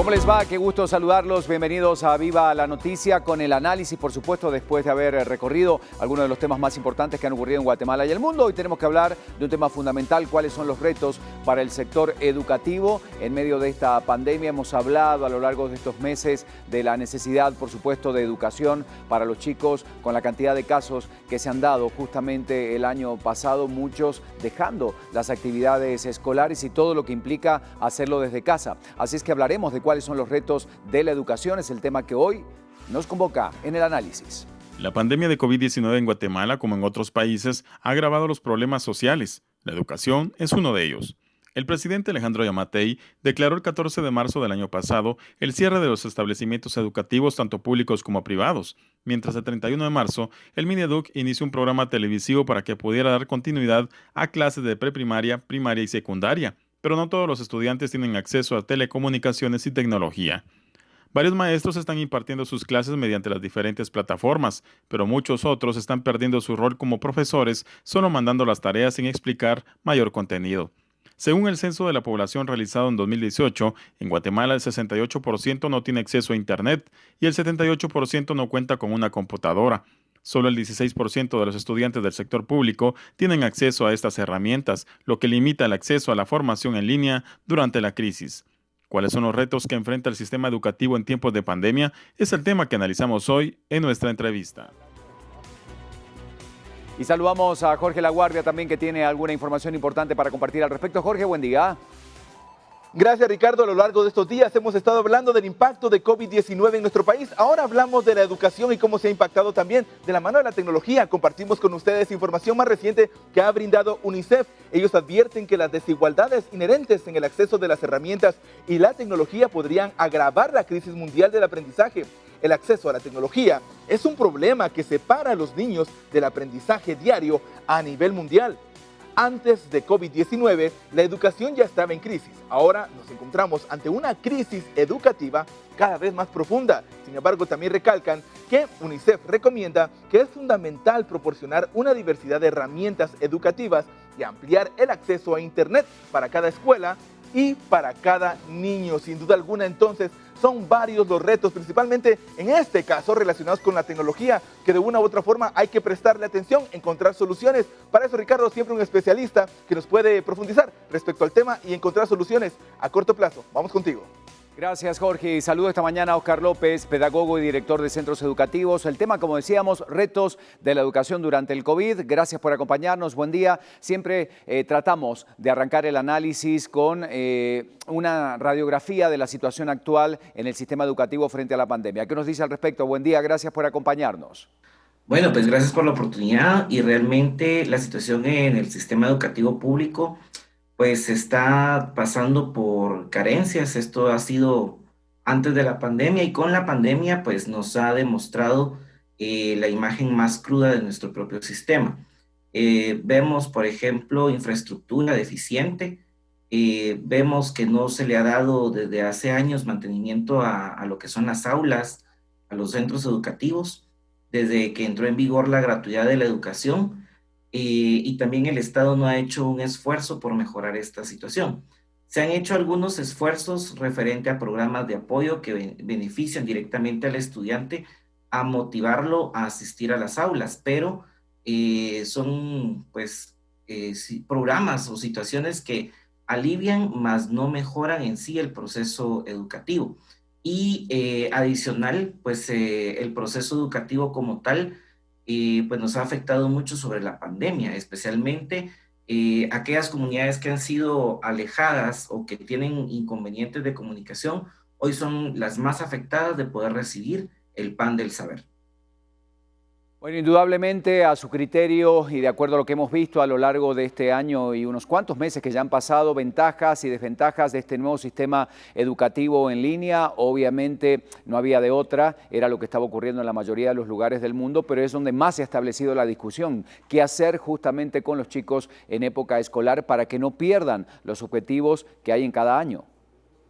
¿Cómo les va? Qué gusto saludarlos. Bienvenidos a Viva la Noticia con el análisis, por supuesto, después de haber recorrido algunos de los temas más importantes que han ocurrido en Guatemala y el mundo. Hoy tenemos que hablar de un tema fundamental, cuáles son los retos para el sector educativo en medio de esta pandemia. Hemos hablado a lo largo de estos meses de la necesidad, por supuesto, de educación para los chicos, con la cantidad de casos que se han dado justamente el año pasado, muchos dejando las actividades escolares y todo lo que implica hacerlo desde casa. Así es que hablaremos de cuáles son los retos de la educación, es el tema que hoy nos convoca en el análisis. La pandemia de COVID-19 en Guatemala, como en otros países, ha agravado los problemas sociales. La educación es uno de ellos. El presidente Alejandro Yamatei declaró el 14 de marzo del año pasado el cierre de los establecimientos educativos tanto públicos como privados, mientras el 31 de marzo el Mineduc inició un programa televisivo para que pudiera dar continuidad a clases de preprimaria, primaria y secundaria, pero no todos los estudiantes tienen acceso a telecomunicaciones y tecnología. Varios maestros están impartiendo sus clases mediante las diferentes plataformas, pero muchos otros están perdiendo su rol como profesores, solo mandando las tareas sin explicar mayor contenido. Según el censo de la población realizado en 2018, en Guatemala el 68% no tiene acceso a Internet y el 78% no cuenta con una computadora. Solo el 16% de los estudiantes del sector público tienen acceso a estas herramientas, lo que limita el acceso a la formación en línea durante la crisis. ¿Cuáles son los retos que enfrenta el sistema educativo en tiempos de pandemia? Es el tema que analizamos hoy en nuestra entrevista. Y saludamos a Jorge Laguardia también, que tiene alguna información importante para compartir al respecto. Jorge, buen día. Gracias, Ricardo. A lo largo de estos días hemos estado hablando del impacto de COVID-19 en nuestro país. Ahora hablamos de la educación y cómo se ha impactado también de la mano de la tecnología. Compartimos con ustedes información más reciente que ha brindado UNICEF. Ellos advierten que las desigualdades inherentes en el acceso de las herramientas y la tecnología podrían agravar la crisis mundial del aprendizaje. El acceso a la tecnología es un problema que separa a los niños del aprendizaje diario a nivel mundial. Antes de COVID-19, la educación ya estaba en crisis. Ahora nos encontramos ante una crisis educativa cada vez más profunda. Sin embargo, también recalcan que UNICEF recomienda que es fundamental proporcionar una diversidad de herramientas educativas y ampliar el acceso a Internet para cada escuela y para cada niño. Sin duda alguna, entonces, son varios los retos, principalmente en este caso relacionados con la tecnología, que de una u otra forma hay que prestarle atención, encontrar soluciones. Para eso, Ricardo, siempre un especialista que nos puede profundizar respecto al tema y encontrar soluciones a corto plazo. Vamos contigo. Gracias, Jorge. Y saludo esta mañana a Oscar López, pedagogo y director de centros educativos. El tema, como decíamos, retos de la educación durante el COVID. Gracias por acompañarnos. Buen día. Siempre tratamos de arrancar el análisis con una radiografía de la situación actual en el sistema educativo frente a la pandemia. ¿Qué nos dice al respecto? Buen día. Gracias por acompañarnos. Bueno, pues gracias por la oportunidad y realmente la situación en el sistema educativo público pues está pasando por carencias. Esto ha sido antes de la pandemia y con la pandemia pues nos ha demostrado la imagen más cruda de nuestro propio sistema. Vemos, por ejemplo, infraestructura deficiente, vemos que no se le ha dado desde hace años mantenimiento a lo que son las aulas, a los centros educativos, desde que entró en vigor la gratuidad de la educación. Y también el Estado no ha hecho un esfuerzo por mejorar esta situación. Se han hecho algunos esfuerzos referente a programas de apoyo que benefician directamente al estudiante a motivarlo a asistir a las aulas, pero son pues programas o situaciones que alivian, mas no mejoran en sí el proceso educativo. Y adicional, pues el proceso educativo como tal, pues nos ha afectado mucho sobre la pandemia, especialmente aquellas comunidades que han sido alejadas o que tienen inconvenientes de comunicación, hoy son las más afectadas de poder recibir el pan del saber. Bueno, indudablemente a su criterio y de acuerdo a lo que hemos visto a lo largo de este año y unos cuantos meses que ya han pasado, ventajas y desventajas de este nuevo sistema educativo en línea, obviamente no había de otra, era lo que estaba ocurriendo en la mayoría de los lugares del mundo, pero es donde más se ha establecido la discusión, qué hacer justamente con los chicos en época escolar para que no pierdan los objetivos que hay en cada año.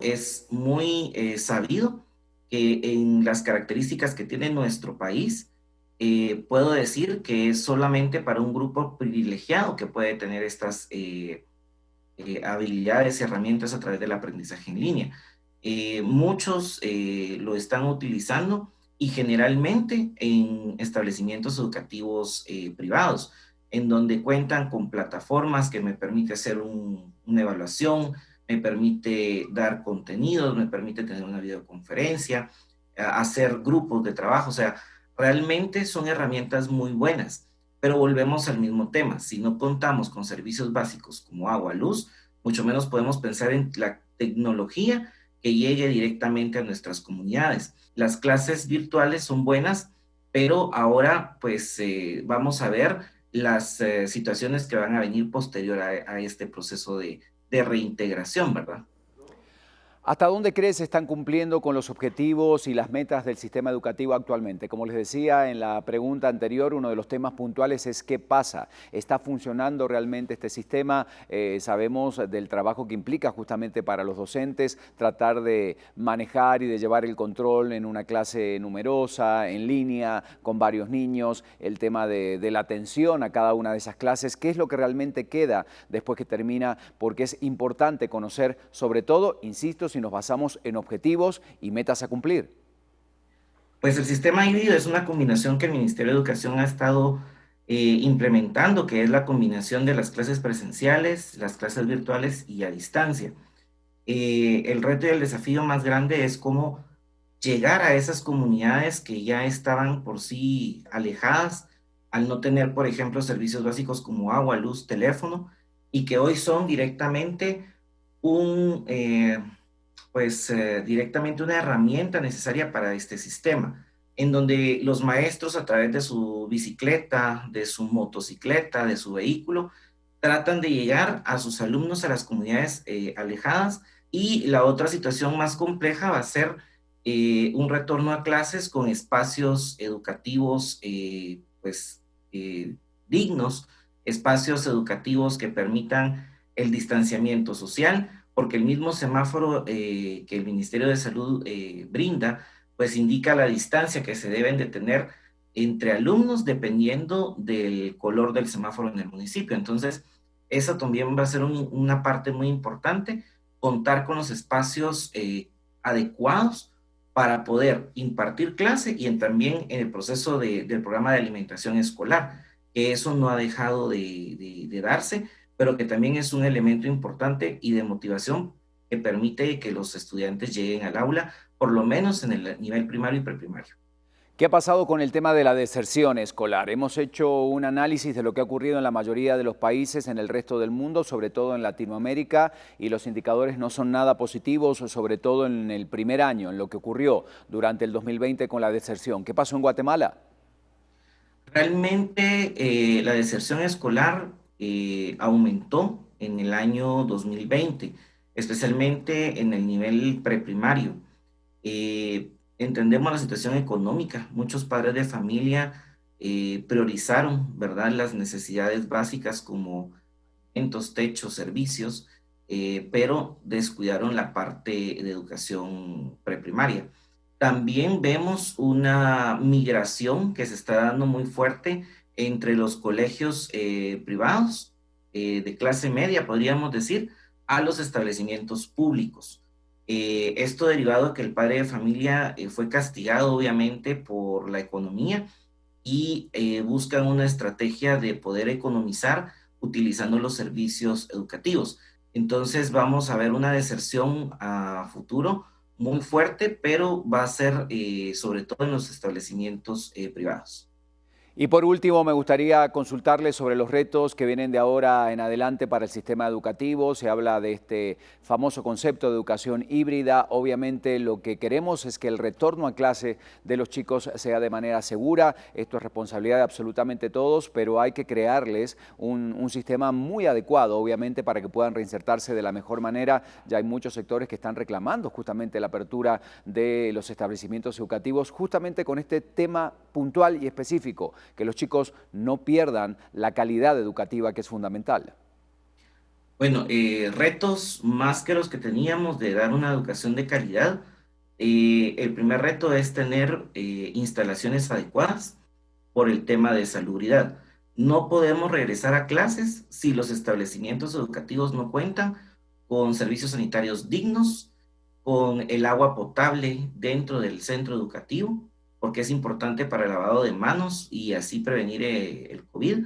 Es muy sabido que en las características que tiene nuestro país, puedo decir que es solamente para un grupo privilegiado que puede tener estas habilidades y herramientas a través del aprendizaje en línea. Muchos lo están utilizando y generalmente en establecimientos educativos privados, en donde cuentan con plataformas que me permite hacer una evaluación, me permite dar contenidos, me permite tener una videoconferencia, hacer grupos de trabajo. O sea, realmente son herramientas muy buenas, pero volvemos al mismo tema. Si no contamos con servicios básicos como agua, luz, mucho menos podemos pensar en la tecnología que llegue directamente a nuestras comunidades. Las clases virtuales son buenas, pero ahora pues vamos a ver las situaciones que van a venir posterior a este proceso de reintegración, ¿verdad? ¿Hasta dónde crees se están cumpliendo con los objetivos y las metas del sistema educativo actualmente? Como les decía en la pregunta anterior, uno de los temas puntuales es qué pasa. ¿Está funcionando realmente este sistema? Sabemos del trabajo que implica justamente para los docentes tratar de manejar y de llevar el control en una clase numerosa, en línea, con varios niños, el tema de la atención a cada una de esas clases. ¿Qué es lo que realmente queda después que termina? Porque es importante conocer, sobre todo, insisto, si nos basamos en objetivos y metas a cumplir. Pues el sistema híbrido es una combinación que el Ministerio de Educación ha estado implementando, que es la combinación de las clases presenciales, las clases virtuales y a distancia. El reto y el desafío más grande es cómo llegar a esas comunidades que ya estaban por sí alejadas al no tener, por ejemplo, servicios básicos como agua, luz, teléfono, y que hoy son directamente un, directamente una herramienta necesaria para este sistema, en donde los maestros a través de su bicicleta, de su motocicleta, de su vehículo, tratan de llegar a sus alumnos a las comunidades alejadas. Y la otra situación más compleja va a ser un retorno a clases con espacios educativos dignos, espacios educativos que permitan el distanciamiento social, porque el mismo semáforo que el Ministerio de Salud brinda, pues indica la distancia que se deben de tener entre alumnos dependiendo del color del semáforo en el municipio. Entonces, eso también va a ser una parte muy importante, contar con los espacios adecuados para poder impartir clase y también en el proceso del programa de alimentación escolar, que eso no ha dejado de darse, pero que también es un elemento importante y de motivación que permite que los estudiantes lleguen al aula, por lo menos en el nivel primario y preprimario. ¿Qué ha pasado con el tema de la deserción escolar? Hemos hecho un análisis de lo que ha ocurrido en la mayoría de los países en el resto del mundo, sobre todo en Latinoamérica, y los indicadores no son nada positivos, sobre todo en el primer año, en lo que ocurrió durante el 2020 con la deserción. ¿Qué pasó en Guatemala? Realmente la deserción escolar aumentó en el año 2020, especialmente en el nivel preprimario. Entendemos la situación económica. Muchos padres de familia priorizaron, ¿verdad?, las necesidades básicas como alimentos, techos, servicios, pero descuidaron la parte de educación preprimaria. También vemos una migración que se está dando muy fuerte entre los colegios privados de clase media, podríamos decir, a los establecimientos públicos. Esto derivado de que el padre de familia fue castigado obviamente por la economía y buscan una estrategia de poder economizar utilizando los servicios educativos. Entonces vamos a ver una deserción a futuro muy fuerte, pero va a ser sobre todo en los establecimientos privados. Y por último, me gustaría consultarles sobre los retos que vienen de ahora en adelante para el sistema educativo. Se habla de este famoso concepto de educación híbrida. Obviamente lo que queremos es que el retorno a clase de los chicos sea de manera segura. Esto es responsabilidad de absolutamente todos, pero hay que crearles un sistema muy adecuado, obviamente, para que puedan reinsertarse de la mejor manera. Ya hay muchos sectores que están reclamando justamente la apertura de los establecimientos educativos, justamente con este tema puntual y específico, que los chicos no pierdan la calidad educativa, que es fundamental. Bueno, retos más que los que teníamos de dar una educación de calidad. El primer reto es tener instalaciones adecuadas por el tema de salubridad. No podemos regresar a clases si los establecimientos educativos no cuentan con servicios sanitarios dignos con el agua potable dentro del centro educativo, porque es importante para el lavado de manos y así prevenir el COVID.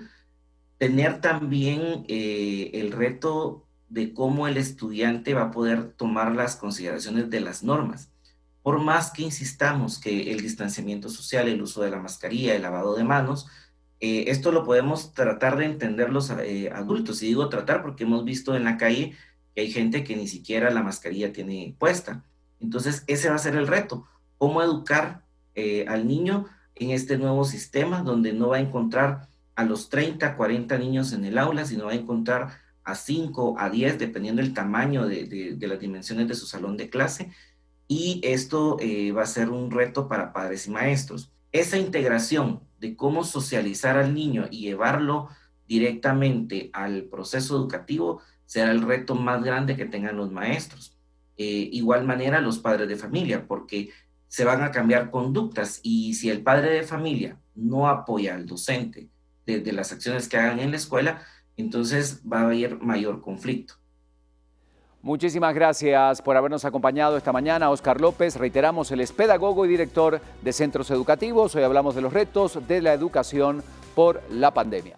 Tener también el reto de cómo el estudiante va a poder tomar las consideraciones de las normas. Por más que insistamos que el distanciamiento social, el uso de la mascarilla, el lavado de manos, esto lo podemos tratar de entender los adultos. Y digo tratar porque hemos visto en la calle que hay gente que ni siquiera la mascarilla tiene puesta. Entonces, ese va a ser el reto. ¿Cómo educar al niño en este nuevo sistema donde no va a encontrar a los 30, 40 niños en el aula, sino va a encontrar a 5, a 10, dependiendo del tamaño de las dimensiones de su salón de clase? Y esto va a ser un reto para padres y maestros. Esa integración de cómo socializar al niño y llevarlo directamente al proceso educativo será el reto más grande que tengan los maestros. Igual manera los padres de familia, porque se van a cambiar conductas y si el padre de familia no apoya al docente de las acciones que hagan en la escuela, entonces va a haber mayor conflicto. Muchísimas gracias por habernos acompañado esta mañana, Óscar López. Reiteramos, él es pedagogo y director de centros educativos. Hoy hablamos de los retos de la educación por la pandemia.